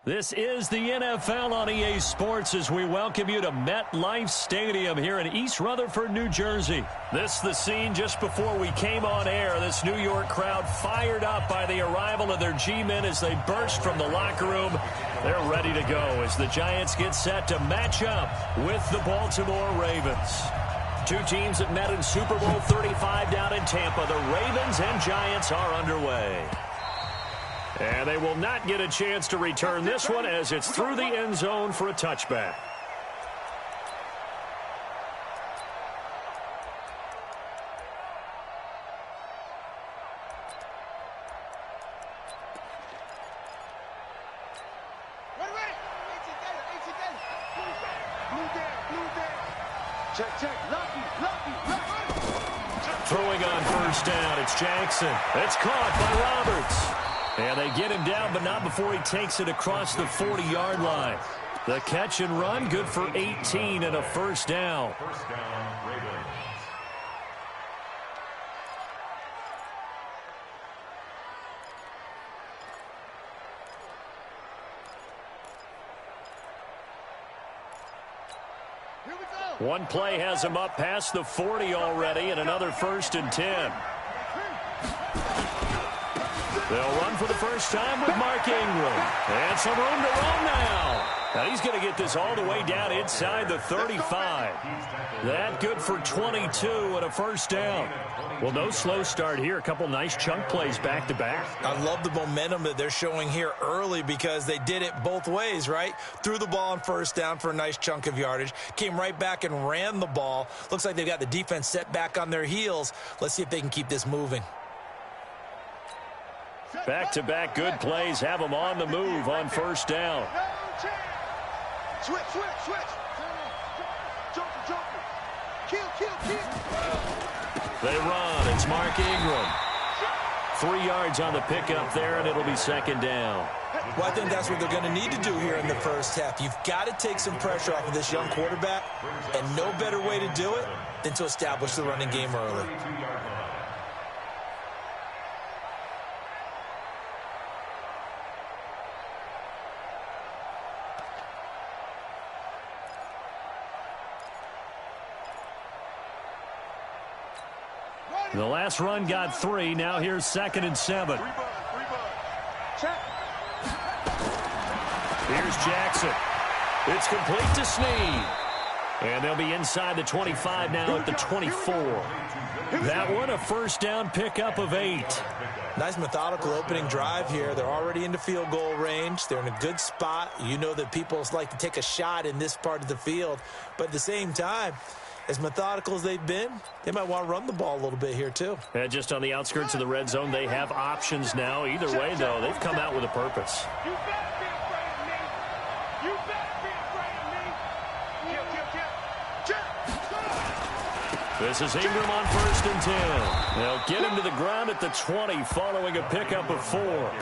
This is the NFL on EA Sports as we welcome you to MetLife Stadium here in East Rutherford, New Jersey. This is the scene just before we came on air. This New York crowd fired up by the arrival of their G-men as they burst from the locker room. They're ready to go as the Giants get set to match up with the Baltimore Ravens. Two teams that met in Super Bowl 35 down in Tampa. The Ravens and Giants are underway. And they will not get a chance to return this one as it's through the end zone for a touchback. Throwing on first down, it's Jackson. It's caught by Roberts. And they get him down, but not before he takes it across the 40-yard line. The catch and run, good for 18 and a first down. One play has him up past the 40 already, and another 1st and 10. They'll run for the first time with Mark Ingram. And some room to run now. Now he's going to get this all the way down inside the 35. That good for 22 and a first down. Well, no slow start here. A couple nice chunk plays back-to-back. I love the momentum that they're showing here early because they did it both ways, right? Threw the ball on first down for a nice chunk of yardage. Came right back and ran the ball. Looks like they've got the defense set back on their heels. Let's see if they can keep this moving. Back-to-back good plays have them on the move on first down. Switch. Kill. They run. It's Mark Ingram. 3 yards on the pickup there, and it'll be second down. Well, I think that's what they're going to need to do here in the first half. You've got to take some pressure off of this young quarterback, and no better way to do it than to establish the running game early. The last run got 3. Now here's 2nd and 7. Here's Jackson. It's complete to Snead. And they'll be inside the 25 now at the 24. That one, a first down pickup of 8. Nice methodical opening drive here. They're already into field goal range. They're in a good spot. You know that people like to take a shot in this part of the field. But at the same time, as methodical as they've been, they might want to run the ball a little bit here, too. And just on the outskirts of the red zone, they have options now. Either way, though, they've come out with a purpose. You better be afraid of me. You better be afraid of me. This is Ingram on 1st and 10. They'll get him to the ground at the 20 following a pickup of 4.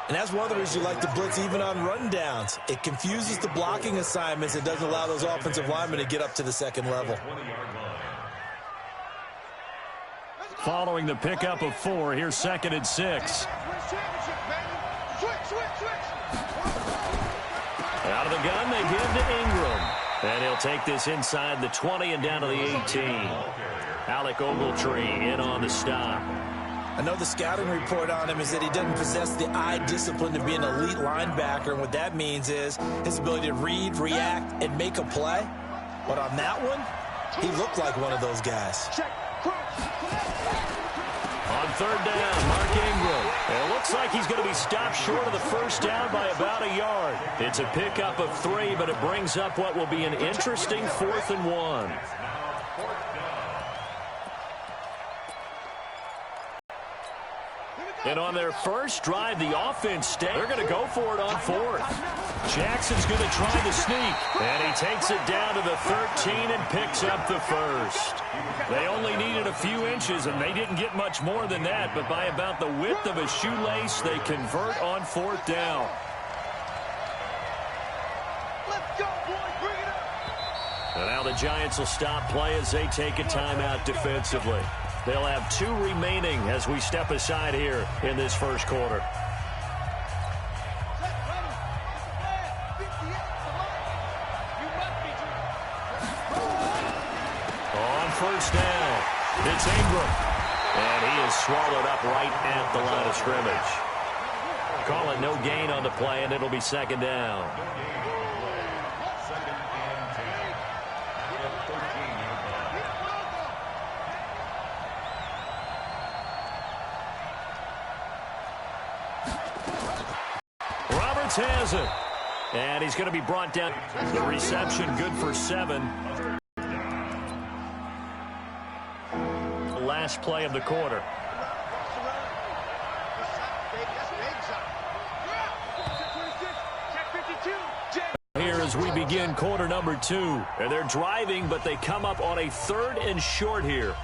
And that's one of the reasons you like to blitz even on rundowns. It confuses the blocking assignments. It doesn't allow those offensive linemen to get up to the second level. Following the pickup of 4, here's 2nd and 6. Out of the gun, they give to Ingram. And he'll take this inside the 20 and down to the 18. Alec Ogletree in on the stop. I know the scouting report on him is that he doesn't possess the eye discipline to be an elite linebacker, and what that means is his ability to read, react, and make a play. But on that one, he looked like one of those guys. On 3rd down, Mark Ingram. And it looks like he's going to be stopped short of the first down by about a yard. It's a pickup of 3, but it brings up what will be an interesting 4th and 1. And on their first drive, the offense they're going to go for it on 4th. Jackson's going to try the sneak. And he takes it down to the 13 and picks up the first. They only needed a few inches, and they didn't get much more than that. But by about the width of a shoelace, they convert on 4th down. Let's go, boys. Bring it up. And now the Giants will stop play as they take a timeout defensively. They'll have 2 remaining as we step aside here in this first quarter. first down. It's Ingram. And he is swallowed up right at the line of scrimmage. Call it no gain on the play, and it'll be second down. Roberts has it. And he's going to be brought down. The reception good for 7. Last play of the quarter. Here as we begin quarter number 2. And they're driving, but they come up on a 3rd and short here.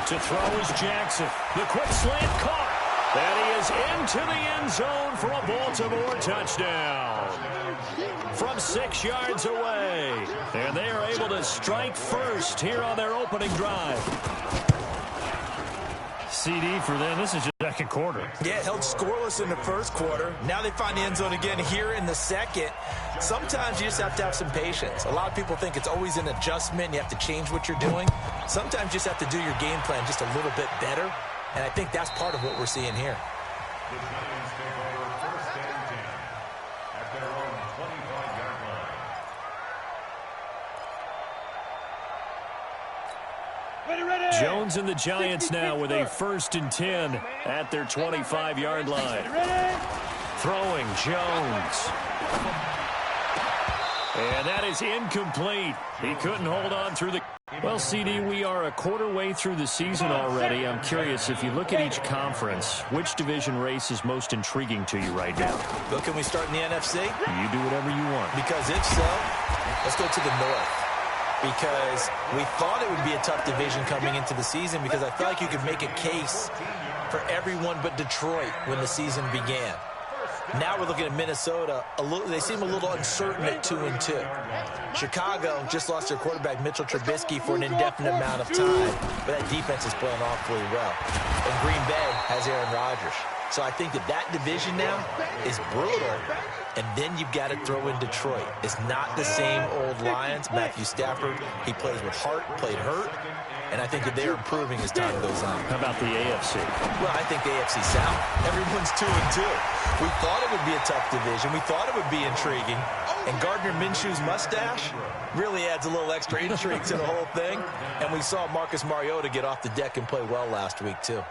To throw is Jackson. The quick slant caught. And he is into the end zone for a Baltimore touchdown. From 6 yards away. And they are able to strike first here on their opening drive. CD for them. This is just second quarter. Yeah, held scoreless in the first quarter. Now they find the end zone again here in the second. Sometimes you just have to have some patience. A lot of people think it's always an adjustment. You have to change what you're doing. Sometimes you just have to do your game plan just a little bit better. And I think that's part of what we're seeing here. The Giants take over first and 10 at their own 25-yard line. Ready. Jones and the Giants now with a 1st and 10 at their 25-yard line. Throwing Jones. And that is incomplete. He couldn't hold on through the... Well, CD, we are a quarter way through the season already. I'm curious, if you look at each conference, which division race is most intriguing to you right now? Well, can we start in the NFC? You do whatever you want. Because if so, let's go to the North. Because we thought it would be a tough division coming into the season because I felt like you could make a case for everyone but Detroit when the season began. Now we're looking at Minnesota. They seem a little uncertain at 2-2. Chicago just lost their quarterback, Mitchell Trubisky, for an indefinite amount of time. But that defense is playing awfully well. And Green Bay has Aaron Rodgers. So I think that division now is brutal. And then you've got to throw in Detroit. It's not the same old Lions. Matthew Stafford, he plays with heart, played hurt. And I think that they're improving as time goes on. How about the AFC? Well, I think the AFC South. Everyone's 2-2. We thought it would be a tough division. We thought it would be intriguing. And Gardner Minshew's mustache really adds a little extra intrigue to the whole thing. And we saw Marcus Mariota get off the deck and play well last week, too.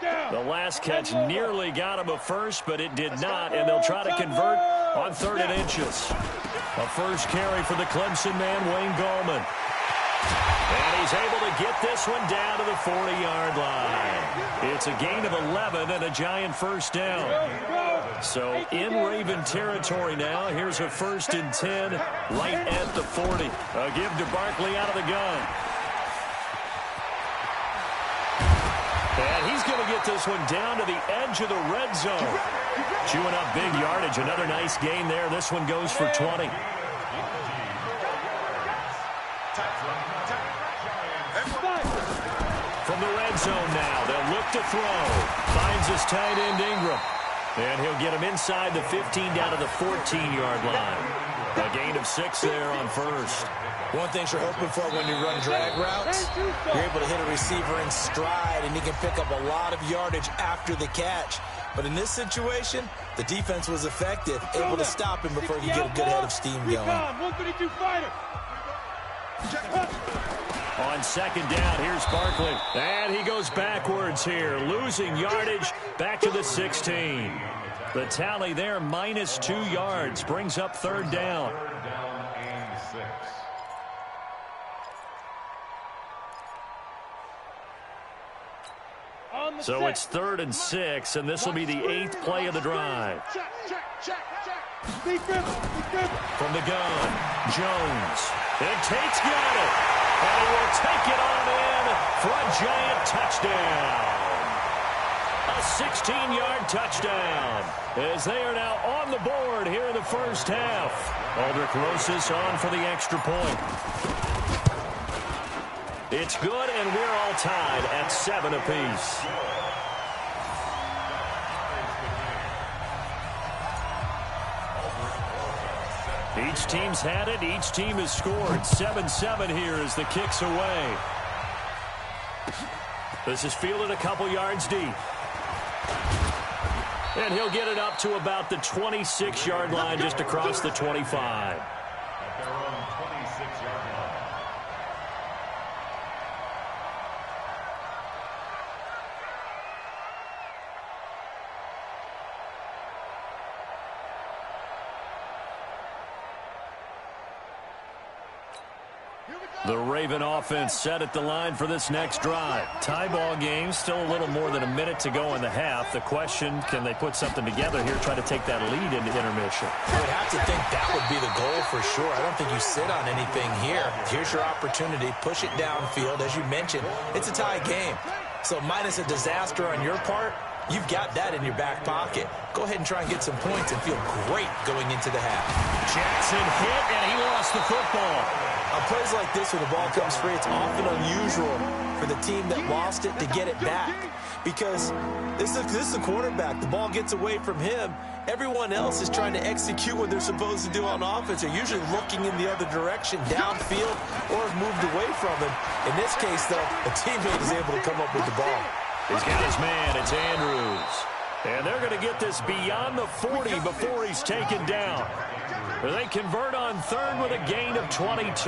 The last catch nearly got him a first, but it did not, and they'll try to convert on 3rd and inches. A first carry for the Clemson man, Wayne Gallman. And he's able to get this one down to the 40-yard line. It's a gain of 11 and a Giant first down. So in Raven territory now. Here's a 1st and 10 right at the 40. A give to Barkley out of the gun. And he's going to get this one down to the edge of the red zone. Chewing up big yardage. Another nice gain there. This one goes for 20. From the red zone now, they'll look to throw. Finds his tight end Ingram. And he'll get him inside the 15 down to the 14-yard line. A gain of 6 there on first. One thing you're hoping for when you run drag routes, you're able to hit a receiver in stride, and he can pick up a lot of yardage after the catch. But in this situation, the defense was effective, able to stop him before he could get a good head of steam going. 132 fighter. On 2nd down, here's Barkley. And he goes backwards here, losing yardage back to the 16. The tally there, minus 2 yards, brings up 3rd down. So it's 3rd and 6, and this will be the 8th play of the drive. From the gun, Jones. And Tate's got it. And he will take it on in for a Giant touchdown. A 16-yard touchdown as they are now on the board here in the first half. Aldrich Rosas on for the extra point. It's good, and we're all tied at 7 apiece. Each team's had it. Each team has scored. 7-7 here as the kick's away. This is fielded a couple yards deep. And he'll get it up to about the 26-yard line, just across the 25. At their own 26-yard line. The Raven offense set at the line for this next drive. Tie ball game, still a little more than a minute to go in the half. The question, can they put something together here, try to take that lead into intermission? I would have to think that would be the goal for sure. I don't think you sit on anything here. Here's your opportunity. Push it downfield. As you mentioned, it's a tie game. So minus a disaster on your part, you've got that in your back pocket. Go ahead and try and get some points and feel great going into the half. Jackson hit, and he lost the football. On plays like this, when the ball comes free, it's often unusual for the team that lost it to get it back. Because this is the quarterback. The ball gets away from him. Everyone else is trying to execute what they're supposed to do on offense. They're usually looking in the other direction, downfield, or have moved away from him. In this case, though, a teammate is able to come up with the ball. He's got his man. It's Andrews. And they're going to get this beyond the 40 before he's taken down. They convert on third with a gain of 22.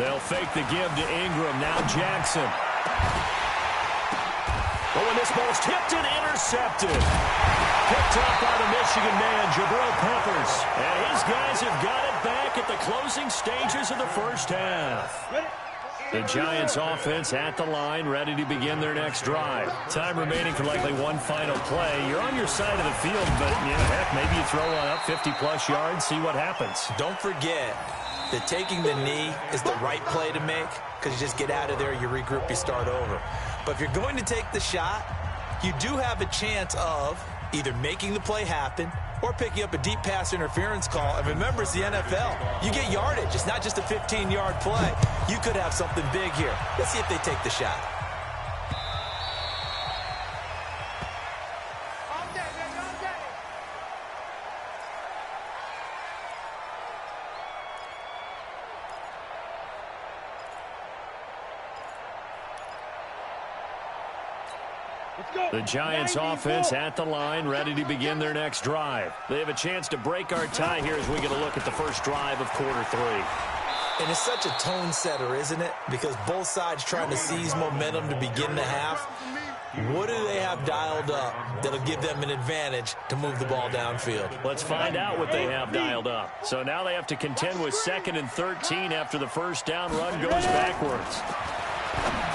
They'll fake the give to Ingram. Now Jackson. Oh, and this ball's tipped and intercepted. Picked up by the Michigan man, Jabril Peppers. And his guys have got it back at the closing stages of the first half. The Giants offense at the line, ready to begin their next drive. Time remaining for likely one final play. You're on your side of the field, but heck, maybe you throw one up 50-plus yards, see what happens. Don't forget that taking the knee is the right play to make, because you just get out of there, you regroup, you start over. But if you're going to take the shot, you do have a chance of either making the play happen or picking up a deep pass interference call. And remember, it's the NFL. You get yardage. It's not just a 15-yard play. You could have something big here. Let's see if they take the shot. The Giants offense at the line, ready to begin their next drive. They have a chance to break our tie here as we get a look at the first drive of quarter three. And it's such a tone setter, isn't it? Because both sides trying to seize momentum to begin the half. What do they have dialed up that'll give them an advantage to move the ball downfield? Let's find out what they have dialed up. So now they have to contend with 2nd and 13 after the first down run goes backwards.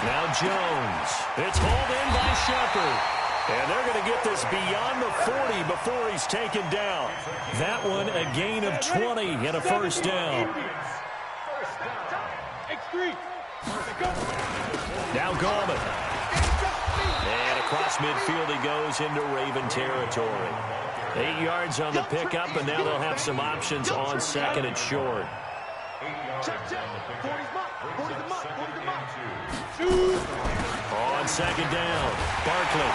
Now Jones. It's hauled in by Shepard. And they're going to get this beyond the 40 before he's taken down. That one a gain of 20 and a first down. Now Gallman. And across midfield he goes into Raven territory. 8 yards on the pickup, and now they'll have some options on 2nd and short. On 2nd down, Barkley.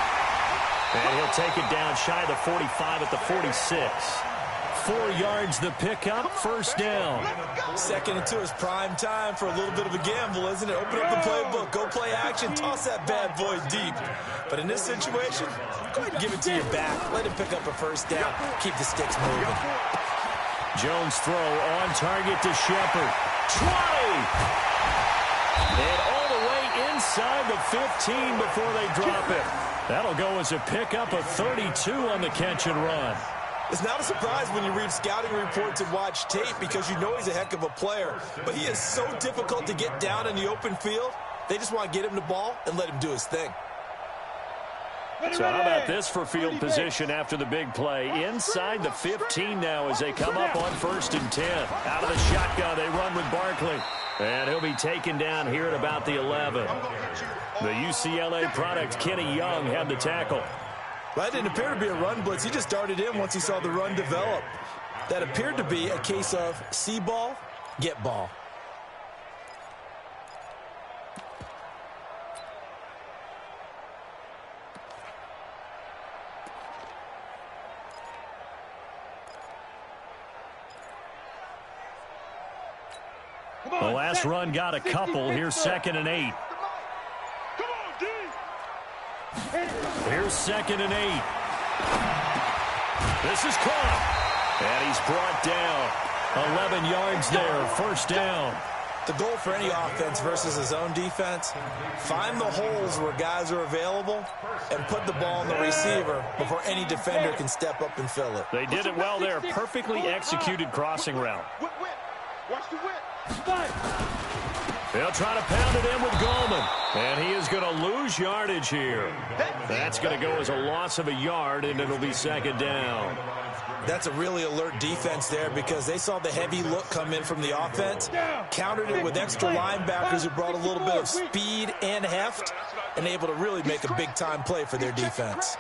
And he'll take it down shy of the 45 at the 46. 4 yards the pickup, first down. 2nd and 2 is prime time for a little bit of a gamble, isn't it? Open up the playbook, go play action, toss that bad boy deep. But in this situation, go ahead and give it to your back. Let him pick up a first down. Keep the sticks moving. Jones throw on target to Shepard. 20! And all the way inside the 15 before they drop it. That'll go as a pickup of 32 on the catch and run. It's not a surprise when you read scouting reports and watch tape because you know he's a heck of a player. But he is so difficult to get down in the open field. They just want to get him the ball and let him do his thing. So how about this for field position after the big play? Inside the 15 now as they come up on 1st and 10. Out of the shotgun, they run with Barkley. And he'll be taken down here at about the 11. The UCLA product, Kenny Young, had the tackle. Well, that didn't appear to be a run blitz. He just darted in once he saw the run develop. That appeared to be a case of see ball, get ball. The last run got a couple. Here's 2nd and 8. Here's 2nd and 8. This is caught. And he's brought down. 11 yards there. First down. The goal for any offense versus his own defense, find the holes where guys are available and put the ball in the receiver before any defender can step up and fill it. They did it well there. Perfectly executed crossing route. Watch the whip. They'll try to pound it in with Goldman. And he is going to lose yardage here. That's going to go as a loss of a yard, and it'll be 2nd down. That's a really alert defense there because they saw the heavy look come in from the offense, countered it with extra linebackers who brought a little bit of speed and heft, and able to really make a big-time play for their defense.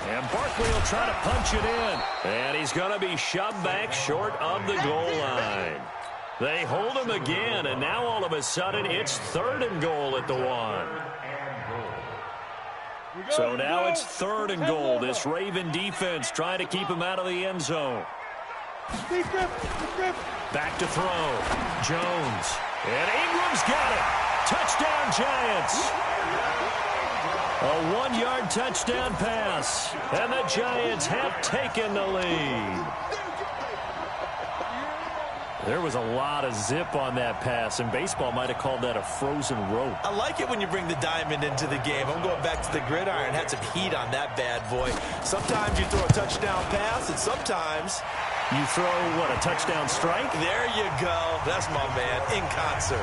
And Barkley will try to punch it in. And he's going to be shoved back short of the goal line. They hold him again, and now all of a sudden it's 3rd and goal at the 1. So now it's 3rd and goal. This Raven defense trying to keep him out of the end zone. Back to throw. Jones. And Ingram's got it. Touchdown, Giants. A 1-yard touchdown pass. And the Giants have taken the lead. There was a lot of zip on that pass, and baseball might have called that a frozen rope. I like it when you bring the diamond into the game. I'm going back to the gridiron. Had some heat on that bad boy. Sometimes you throw a touchdown pass, and sometimes you throw, what, a touchdown strike? There you go. That's my man, in concert.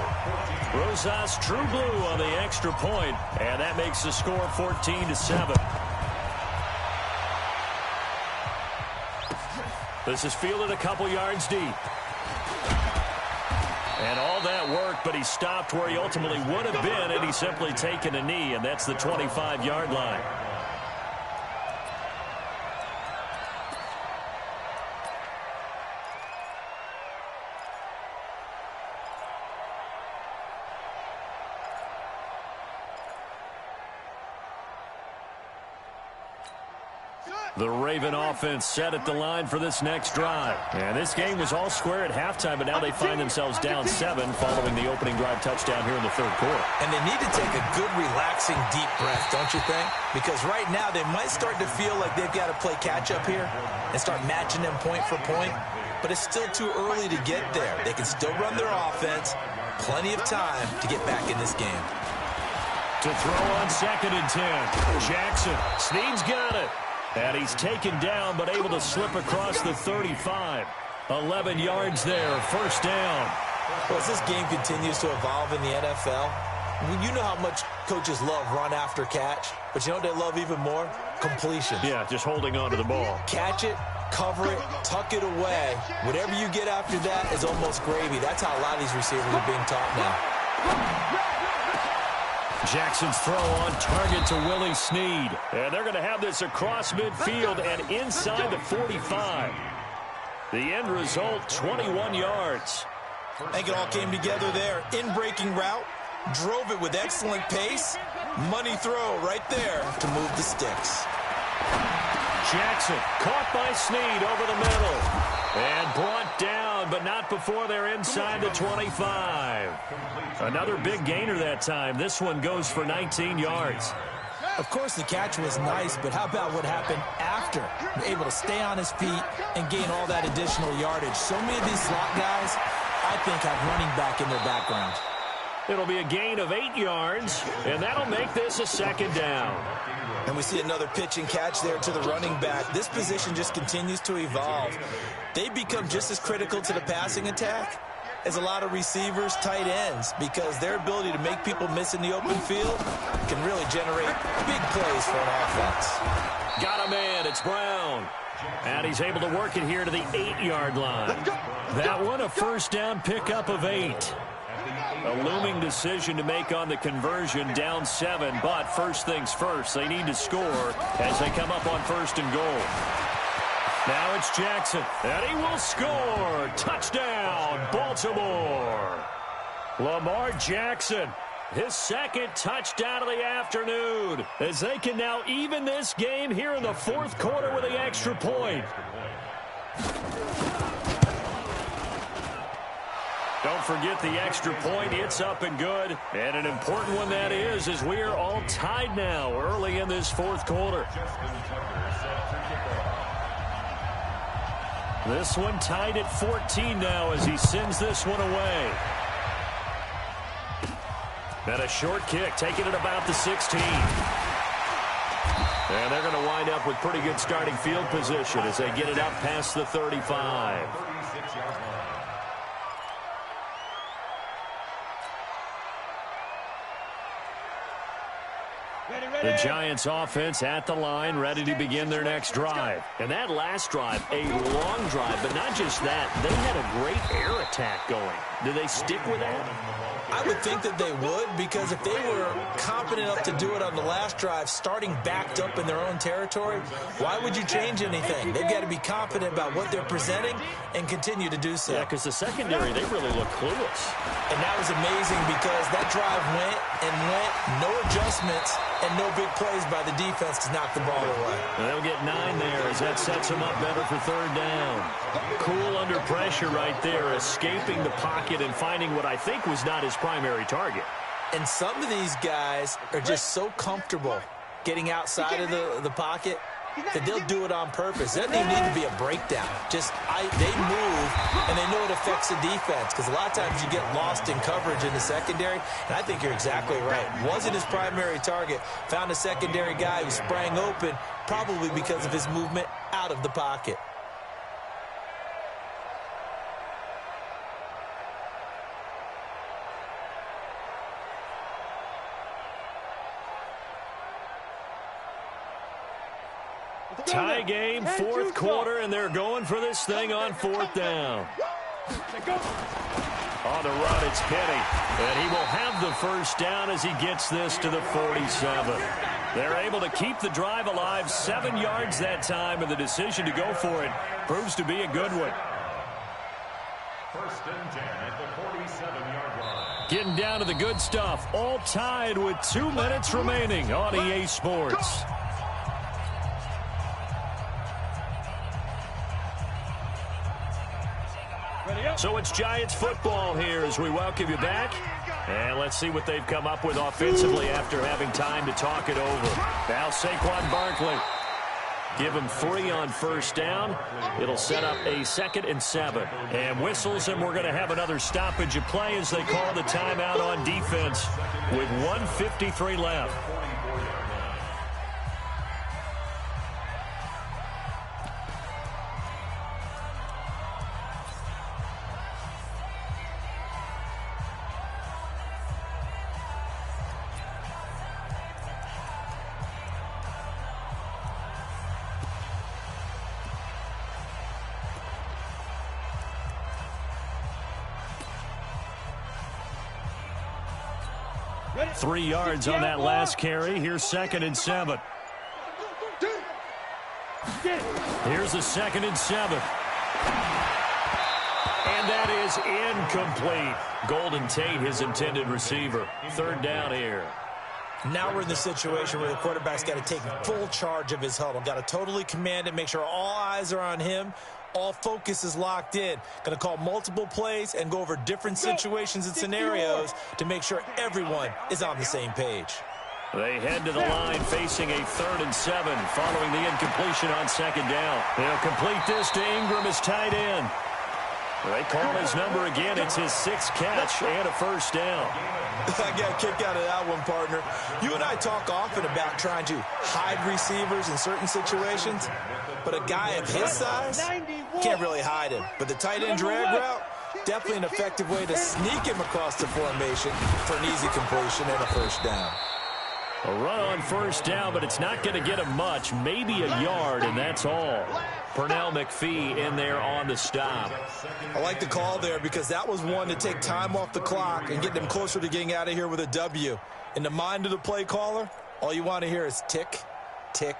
Rosas True Blue on the extra point, and that makes the score 14-7. This is fielded a couple yards deep. And all that worked, but he stopped where he ultimately would have been, and he's simply taken a knee, and that's the 25-yard line. The Raven offense set at the line for this next drive. And this game was all square at halftime, but now they find themselves down 7 following the opening drive touchdown here in the 3rd quarter. And they need to take a good, relaxing, deep breath, don't you think? Because right now they might start to feel like they've got to play catch-up here and start matching them point for point. But it's still too early to get there. They can still run their offense. Plenty of time to get back in this game. To throw on 2nd and 10. Jackson. Snead's got it. And he's taken down, but able to slip across the 35. 11 yards there, first down. Well, as this game continues to evolve in the NFL, you know how much coaches love run after catch, but you know what they love even more? Completion. Yeah, just holding on to the ball. Catch it, cover it, tuck it away. Whatever you get after that is almost gravy. That's how a lot of these receivers are being taught now. Jackson's throw on target to Willie Snead. And they're going to have this across midfield and inside the 45. The end result, 21 yards. I think it all came together there. In-breaking route, drove it with excellent pace. Money throw right there to move the sticks. Jackson caught by Snead over the middle. And brought down, but not before they're inside the 25. Another big gainer that time. This one goes for 19 yards. Of course, the catch was nice, but how about what happened after? Able to stay on his feet and gain all that additional yardage. So many of these slot guys, I think, have running back in their background. It'll be a gain of 8 yards, and that'll make this a 2nd down. And we see another pitch and catch there to the running back. This position just continues to evolve. They become just as critical to the passing attack as a lot of receivers, tight ends, because their ability to make people miss in the open field can really generate big plays for an offense. Got a man, it's Brown. And he's able to work it here to the 8-yard line. That one, a first down pickup of 8. A looming decision to make on the conversion, down 7. But first things first, they need to score as they come up on 1st and goal. Now it's Jackson, and he will score. Touchdown, Baltimore. Lamar Jackson, his 2nd touchdown of the afternoon, as they can now even this game here in the 4th quarter with the extra point. Don't forget the extra point. It's up and good. And an important one that is, as we are all tied now early in this 4th quarter. This one tied at 14 now as he sends this one away. And a short kick, taking it about the 16. And they're going to wind up with pretty good starting field position as they get it up past the 35. The Giants offense at the line, ready to begin their next drive. And that last drive, a long drive, but not just that. They had a great air attack going. Do they stick with that? I would think that they would, because if they were confident enough to do it on the last drive, starting backed up in their own territory, why would you change anything? They've got to be confident about what they're presenting and continue to do so. Yeah, because the secondary, they really look clueless. And that was amazing because that drive went and went, no adjustments, and no big plays by the defense to knock the ball away. And they'll get 9 there as that sets them up better for 3rd down. Cool under pressure right there, escaping the pocket and finding what I think was not his primary target. And some of these guys are just so comfortable getting outside of the pocket that they'll do it on purpose. It doesn't even need to be a breakdown. Just they move, and they know it affects the defense, because a lot of times you get lost in coverage in the secondary, and I think you're exactly right. Wasn't his primary target. Found a secondary guy who sprang open, probably because of his movement out of the pocket. Tie game, 4th quarter, and they're going for this thing on 4th down. On the run, it's Penny, and he will have the 1st down as he gets this to the 47. They're able to keep the drive alive, 7 yards that time, and the decision to go for it proves to be a good one. 1st and 10 at the 47-yard line. Getting down to the good stuff, all tied with 2 minutes remaining on EA Sports. So it's Giants football here as we welcome you back. And let's see what they've come up with offensively after having time to talk it over. Now Saquon Barkley. Give him 3 on 1st down. It'll set up a 2nd and 7. And whistles, and we're going to have another stoppage of play as they call the timeout on defense with 1:53 left. Three yards on that last carry. Here's 2nd and 7. Here's a 2nd and 7. And that is incomplete. Golden Tate, his intended receiver. 3rd down here. Now we're in the situation where the quarterback's got to take full charge of his huddle. Got to totally command it, make sure all eyes are on him. All focus is locked in. Going to call multiple plays and go over different situations and scenarios to make sure everyone is on the same page. They head to the line facing a 3rd and 7 following the incompletion on 2nd down. They'll complete this to Ingram as tight end. They call his number again. It's his 6th catch and a 1st down. I got a kick out of that one, partner. You and I talk often about trying to hide receivers in certain situations, but a guy of his size can't really hide him. But the tight end drag route, definitely an effective way to sneak him across the formation for an easy completion and a 1st down. A run on first down, but it's not going to get him much. Maybe a yard, and that's all. Pernell McPhee in there on the stop. I like the call there because that was one to take time off the clock and get them closer to getting out of here with a W. In the mind of the play caller, all you want to hear is tick, tick,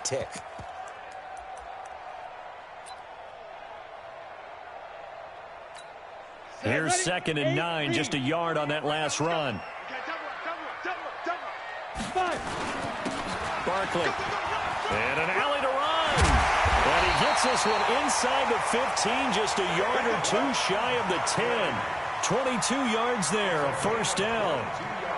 tick. Here's 2nd and 9, just a yard on that last run. Barkley. And an alley to run. And he gets this one inside the 15, just a yard or two shy of the 10. 22 yards there, a first down.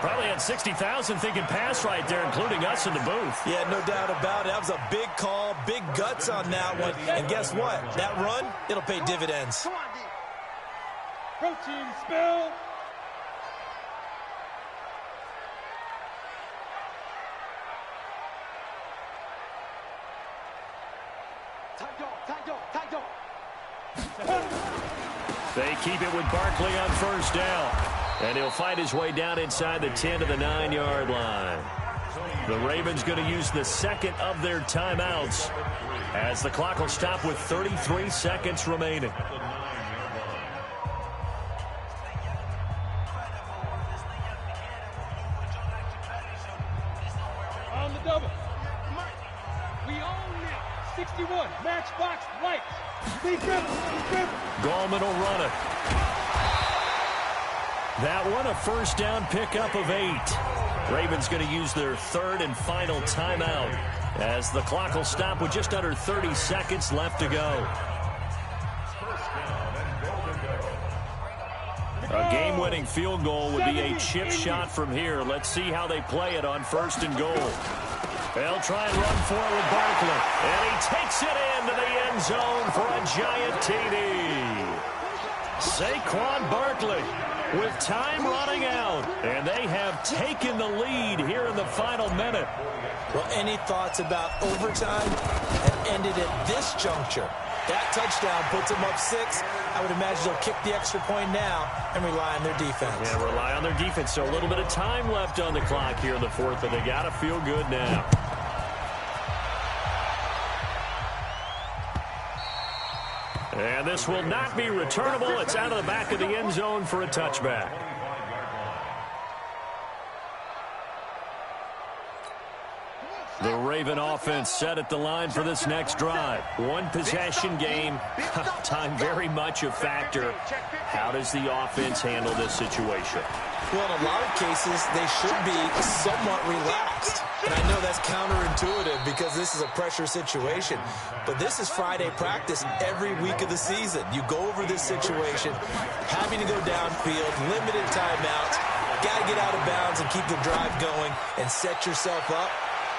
Probably had 60,000 thinking pass right there, including us in the booth. Yeah, no doubt about it. That was a big call, big guts on that one. And guess what? That run, it'll pay dividends. Protein spill. They keep it with Barkley on first down. And he'll fight his way down inside the 10 to the 9-yard line. The Ravens going to use the second of their timeouts as the clock will stop with 33 seconds remaining. On the double. We own it. 61. Matchbox lights. Gallman will run it. That one a first down pickup of 8. Ravens going to use their third and final timeout as the clock will stop with just under 30 seconds left to go. A game-winning field goal would be a chip shot from here. Let's see how they play it on 1st and goal. They'll try and run for it with Barkley. And he takes it into the end zone for a giant TD. Saquon Barkley with time running out. And they have taken the lead here in the final minute. Well, any thoughts about overtime and ended at this juncture? That touchdown puts them up 6. I would imagine they'll kick the extra point now and rely on their defense. Yeah, rely on their defense. So a little bit of time left on the clock here in the 4th, but they got to feel good now. And this will not be returnable. It's out of the back of the end zone for a touchback. The Raven offense set at the line for this next drive. One possession game. Time very much a factor. How does the offense handle this situation? Well, in a lot of cases, they should be somewhat relaxed. And I know that's counterintuitive because this is a pressure situation. But this is Friday practice every week of the season. You go over this situation, having to go downfield, limited timeouts, got to get out of bounds and keep the drive going and set yourself up.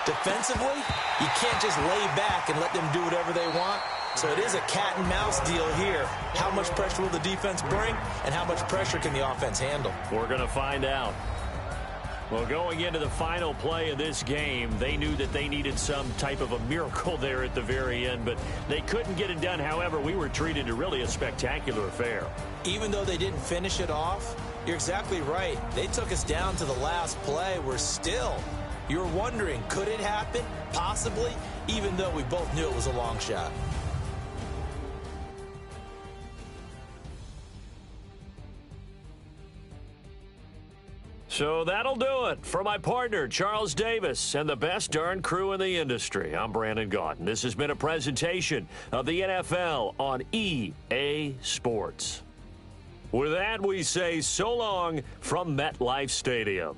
Defensively, you can't just lay back and let them do whatever they want. So it is a cat and mouse deal here. How much pressure will the defense bring, and how much pressure can the offense handle? We're going to find out. Well, going into the final play of this game, they knew that they needed some type of a miracle there at the very end, but they couldn't get it done. However, we were treated to really a spectacular affair. Even though they didn't finish it off, you're exactly right. They took us down to the last play. We're still... You're wondering, could it happen? Possibly, even though we both knew it was a long shot. So that'll do it for my partner, Charles Davis, and the best darn crew in the industry. I'm Brandon Gaudin. This has been a presentation of the NFL on EA Sports. With that, we say so long from MetLife Stadium.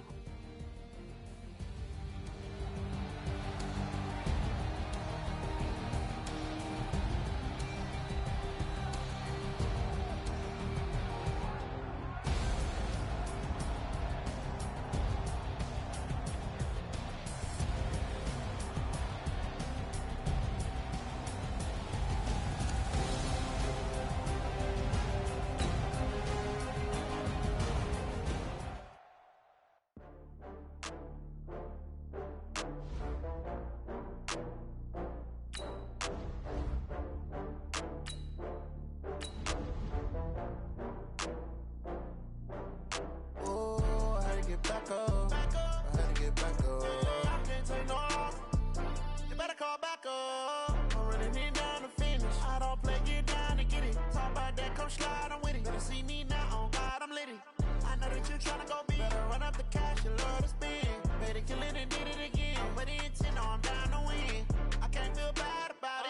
with it, kill it and did it again. But the intent, no, I'm down to win. I can't feel bad about it.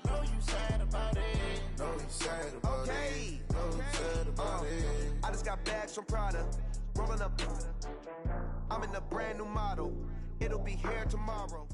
I know you sad about it. Know you sad about it. Know you sad about it. I just got bags from Prada. Rolling up. I'm in a brand new model. It'll be here tomorrow.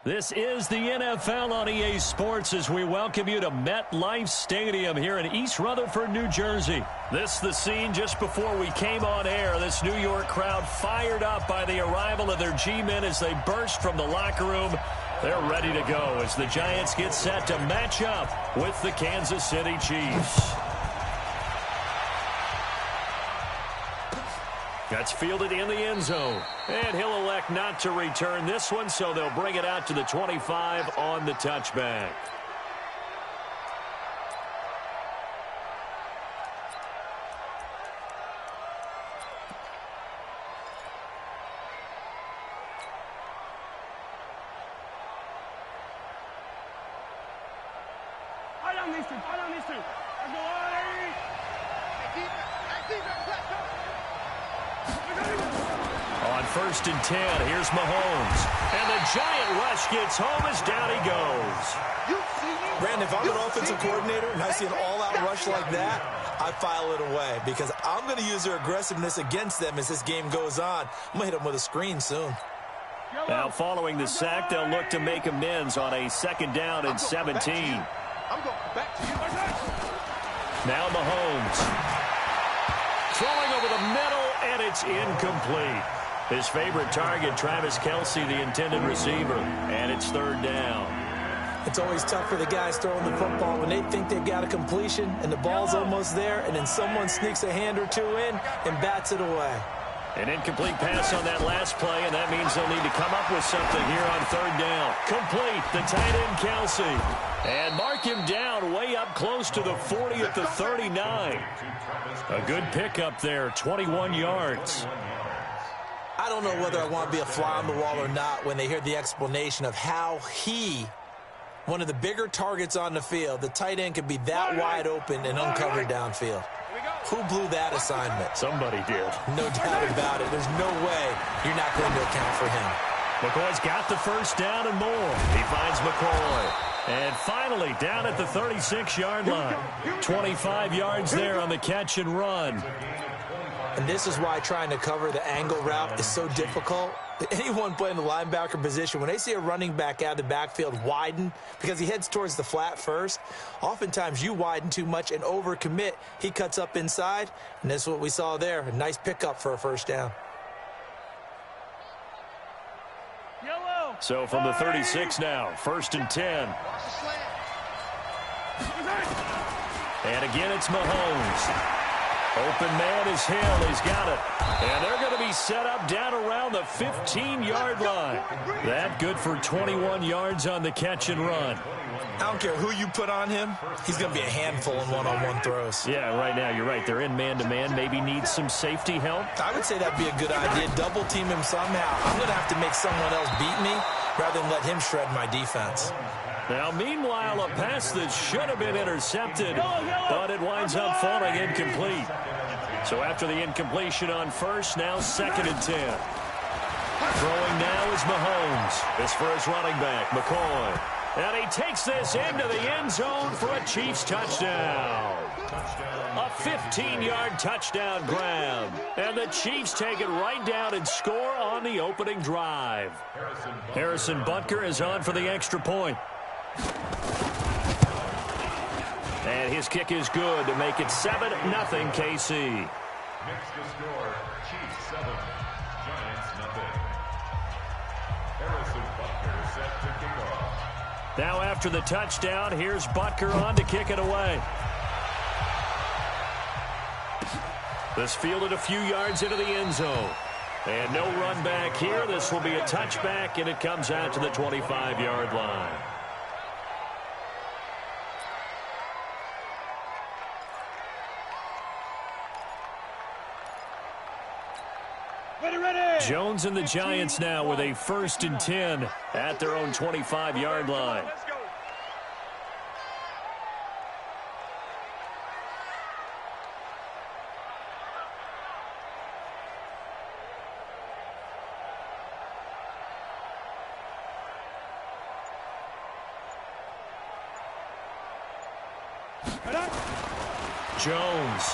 This is the NFL on EA Sports as we welcome you to MetLife Stadium here in East Rutherford, New Jersey. This the scene just before we came on air. This New York crowd fired up by the arrival of their G-men as they burst from the locker room. They're ready to go as the Giants get set to match up with the Kansas City Chiefs. That's fielded in the end zone. And he'll elect not to return this one, so they'll bring it out to the 25 on the touchback. I don't need to. I go On 1st and 10, here's Mahomes. And the Giant rush gets home as down he goes. Brandon, if I'm an offensive coordinator and I see an all-out rush like that, I file it away because I'm going to use their aggressiveness against them as this game goes on. I'm going to hit them with a screen soon. Now, following the sack, they'll look to make amends on a 2nd down and 17. I'm going back to you. Now Mahomes. Throwing over the middle, and it's incomplete. His favorite target, Travis Kelce, the intended receiver, and it's 3rd down. It's always tough for the guys throwing the football when they think they've got a completion and the ball's almost there, and then someone sneaks a hand or two in and bats it away. An incomplete pass on that last play, and that means they'll need to come up with something here on 3rd down. Complete, the tight end Kelce. And mark him down way up close to the 40 at the 39. A good pickup there, 21 yards. I don't know whether I want to be a fly on the wall or not when they hear the explanation of how one of the bigger targets on the field, the tight end could be that wide open and uncovered downfield. Who blew that assignment? Somebody did. No doubt about it. There's no way you're not going to account for him. McCoy's got the 1st down and more. He finds McCoy. And finally, down at the 36-yard line. 25 yards there on the catch and run. And this is why trying to cover the angle route is so difficult. Anyone playing the linebacker position, when they see a running back out of the backfield widen because he heads towards the flat first, oftentimes you widen too much and overcommit. He cuts up inside, and that's what we saw there. A nice pickup for a 1st down. So from the 36 now, 1st and 10. And again, it's Mahomes. Open man is Hill. He's got it. And they're going to be set up down around the 15-yard line. That good for 21 yards on the catch and run. I don't care who you put on him. He's going to be a handful in one-on-one throws. Yeah, right now, you're right. They're in man-to-man. Maybe needs some safety help. I would say that'd be a good idea. Double-team him somehow. I'm going to have to make someone else beat me rather than let him shred my defense. Now, meanwhile, a pass that should have been intercepted, but it winds up falling incomplete. So after the incompletion on 1st, now 2nd and 10. Throwing now is Mahomes. This for his running back, McCoy. And he takes this into the end zone for a Chiefs touchdown. A 15-yard touchdown grab. And the Chiefs take it right down and score on the opening drive. Harrison Butker is on for the extra point. And his kick is good to make it 7-0 KC. Next to score, Chiefs 7, Giants 0. Harrison Butker set to kick off. Now after the touchdown, here's Butker on to kick it away. This fielded a few yards into the end zone. And no run back here. This will be a touchback, and it comes out to the 25-yard line. Jones and the Giants now with a 1st and 10 at their own 25-yard line. Jones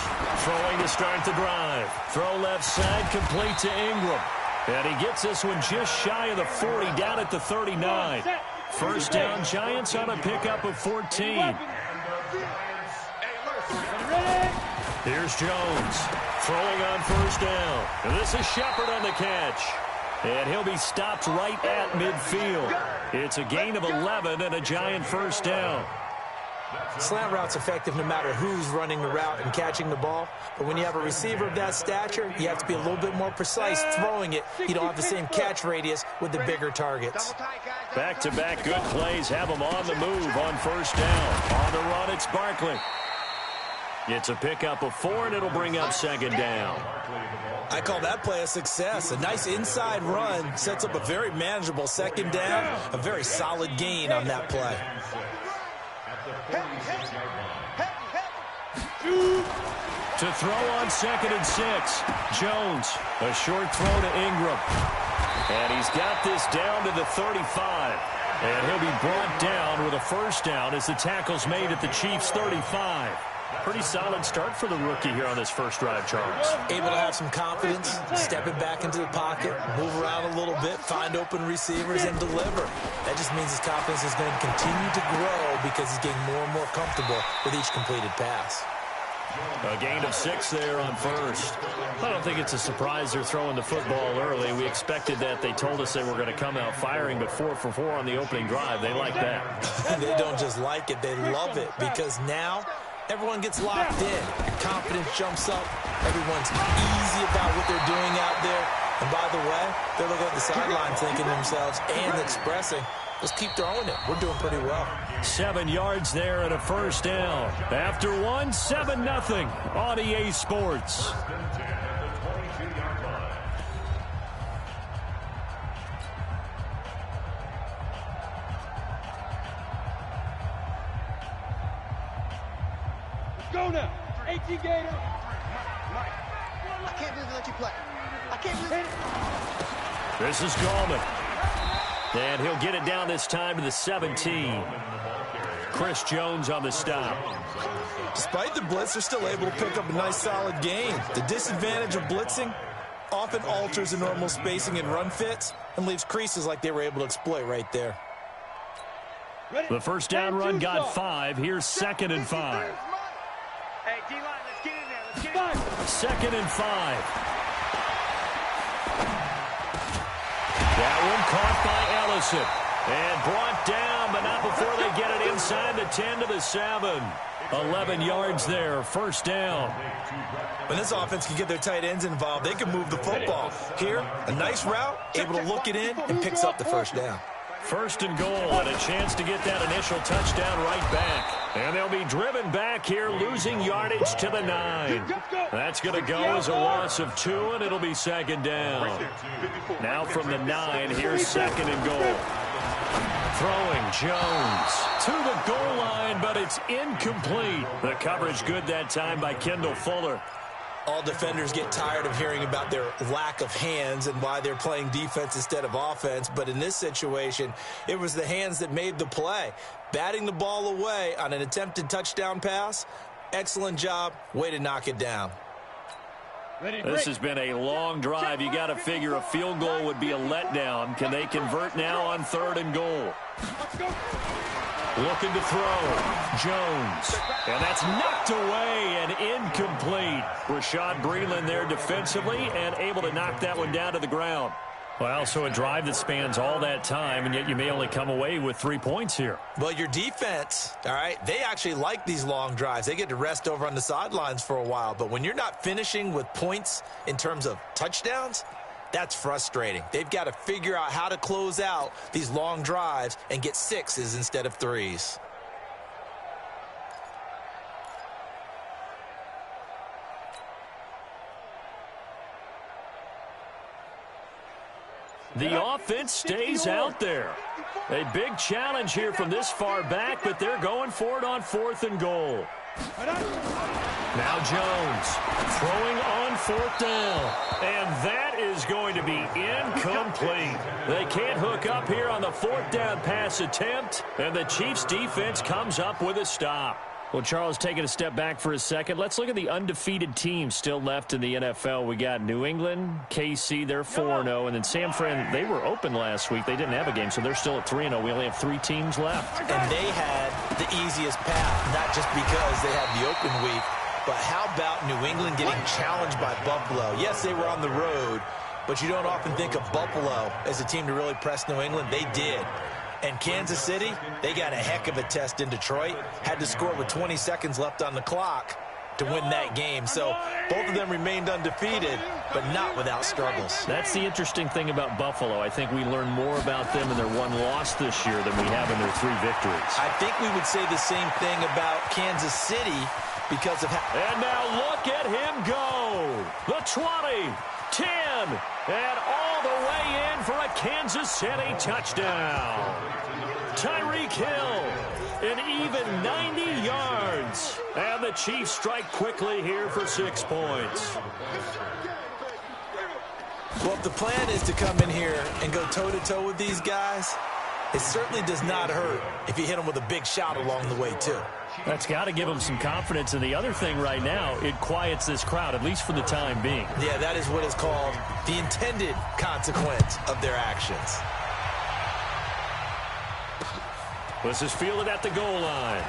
throwing to start the drive. Throw left side, complete to Ingram. And he gets this one just shy of the 40, down at the 39. First down, Giants on a pickup of 14. Here's Jones throwing on first down. And this is Shepard on the catch. And he'll be stopped right at midfield. It's a gain of 11 and a Giant first down. Slant route's effective no matter who's running the route and catching the ball. But when you have a receiver of that stature, you have to be a little bit more precise throwing it. You don't have the same catch radius with the bigger targets. Back-to-back good plays have them on the move on first down. On the run, it's Barkley. It's a pickup of 4, and it'll bring up second down. I call that play a success. A nice inside run sets up a very manageable second down. A very solid gain on that play. To throw on 2nd and 6. Jones, a short throw to Ingram. And he's got this down to the 35. And he'll be brought down with a first down as the tackle's made at the Chiefs' 35. Pretty solid start for the rookie here on this first drive, Charles. Able to have some confidence, stepping back into the pocket, move around a little bit, find open receivers, and deliver. That just means his confidence is going to continue to grow because he's getting more and more comfortable with each completed pass. A gain of 6 there on first. I don't think it's a surprise they're throwing the football early. We expected that. They told us they were going to come out firing, but 4 for 4 on the opening drive. They like that. They don't just like it, they love it, because now everyone gets locked in. Confidence jumps up. Everyone's easy about what they're doing out there. And by the way, they're looking at the sideline thinking to themselves and expressing, let's keep throwing it. We're doing pretty well. 7 yards there and a first down. After 1, 7-0 on EA Sports. Go now. 18 Gator. I can't believe they let you play. I can't believe it. This is Gallman. And he'll get it down this time to the 17. Chris Jones on the stop. Despite the blitz, they're still able to pick up a nice solid gain. The disadvantage of blitzing often alters the normal spacing and run fits and leaves creases like they were able to exploit right there. The first down run got 5. Here's 2nd and 5. Hey, D-line, let's get in there. Let's get in there. 2nd and 5. That one caught by Ellison. And brought down, but not before they get it inside the 10 to the 7. 11 yards there, first down. When this offense can get their tight ends involved, they can move the football. Here, a nice route, able to look it in, and picks up the first down. First and goal, and a chance to get that initial touchdown right back. And they'll be driven back here, losing yardage to the 9. That's going to go as a loss of 2, and it'll be second down. Now from the 9, here's 2nd and goal. Throwing Jones to the goal line, but it's incomplete. The coverage good that time by Kendall Fuller. All defenders get tired of hearing about their lack of hands and why they're playing defense instead of offense. But in this situation, it was the hands that made the play. Batting the ball away on an attempted touchdown pass, excellent job. Way to knock it down. This has been a long drive. You got to figure a field goal would be a letdown. Can they convert now on 3rd and goal? Looking to throw. Jones. And that's knocked away and incomplete. Rashad Breeland there defensively and able to knock that one down to the ground. Well, so a drive that spans all that time, and yet you may only come away with 3 points here. Well, your defense, all right, they actually like these long drives. They get to rest over on the sidelines for a while. But when you're not finishing with points in terms of touchdowns, that's frustrating. They've got to figure out how to close out these long drives and get 6s instead of 3s. The offense stays out there. A big challenge here from this far back, but they're going for it on 4th and goal. Now Jones throwing on 4th down. And that is going to be incomplete. They can't hook up here on the 4th down pass attempt, and the Chiefs defense comes up with a stop. Well, Charles, taking a step back for a second, let's look at the undefeated teams still left in the NFL. We got New England, KC, they're 4-0, and then San Fran, they were open last week. They didn't have a game, so they're still at 3-0. We only have 3 teams left. And they had the easiest path, not just because they had the open week, but how about New England getting challenged by Buffalo? Yes, they were on the road, but you don't often think of Buffalo as a team to really press New England. They did. And Kansas City, they got a heck of a test in Detroit. Had to score with 20 seconds left on the clock to win that game. So both of them remained undefeated, but not without struggles. That's the interesting thing about Buffalo. I think we learned more about them in their one loss this year than we have in their 3 victories. I think we would say the same thing about Kansas City because of how... And now look at him go. The 20, 10, and all the way in for a Kansas City touchdown. Tyreek Hill, an even 90 yards. And the Chiefs strike quickly here for 6 points. Well, if the plan is to come in here and go toe-to-toe with these guys, it certainly does not hurt if you hit them with a big shot along the way, too. That's got to give them some confidence. And the other thing right now, it quiets this crowd, at least for the time being. Yeah, that is what is called the intended consequence of their actions. This is fielded at the goal line.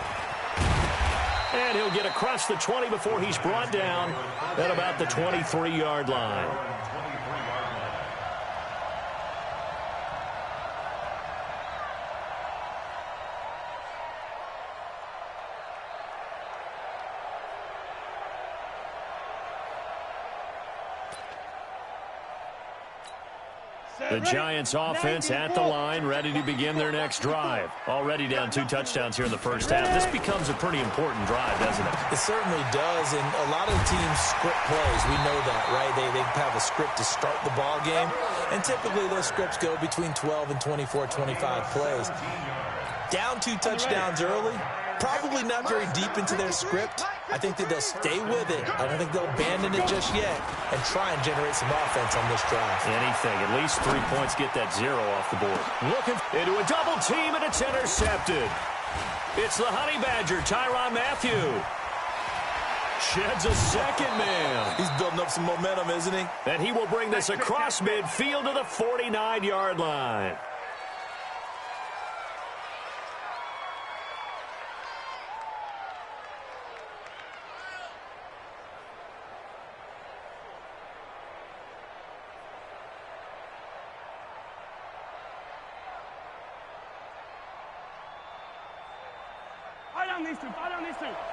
And he'll get across the 20 before he's brought down at about the 23-yard line. The Giants offense at the line, ready to begin their next drive. Already down 2 touchdowns here in the first half. This becomes a pretty important drive, doesn't it? It certainly does, and a lot of teams script plays. We know that, right? They have a script to start the ball game, and typically those scripts go between 12 and 24, 25 plays. Down 2 touchdowns early, probably not very deep into their script. I think that they'll stay with it. I don't think they'll abandon it just yet and try and generate some offense on this drive. Anything. At least 3 points, get that 0 off the board. Looking into a double team, and it's intercepted. It's the Honey Badger, Tyrann Mathieu. Sheds a second man. He's building up some momentum, isn't he? And he will bring this across midfield to the 49-yard line.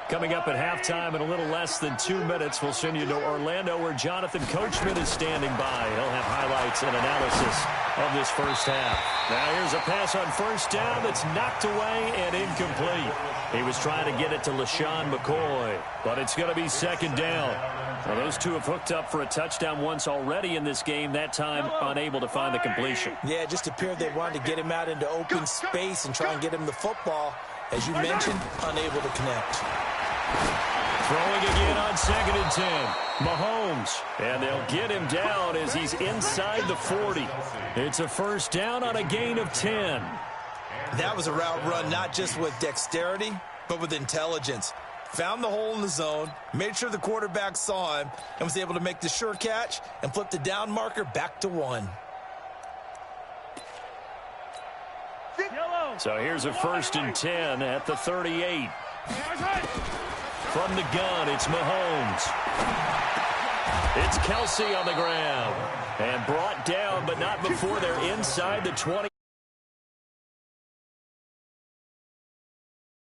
Coming up at halftime in a little less than 2 minutes, we'll send you to Orlando where Jonathan Coachman is standing by. He'll have highlights and analysis of this first half. Now here's a pass on first down that's knocked away and incomplete. He was trying to get it to LaShawn McCoy, but it's going to be second down. Well, those two have hooked up for a touchdown once already in this game, that time unable to find the completion. Yeah, it just appeared they wanted to get him out into open space and try and get him the football. As you mentioned, unable to connect. Throwing again on 2nd and 10. Mahomes. And they'll get him down as he's inside the 40. It's a first down on a gain of 10. That was a route run not just with dexterity, but with intelligence. Found the hole in the zone, made sure the quarterback saw him, and was able to make the sure catch and flip the down marker back to 1. So here's a 1st and 10 at the 38. From the gun, it's Mahomes. It's Kelsey on the ground. And brought down, but not before they're inside the 20.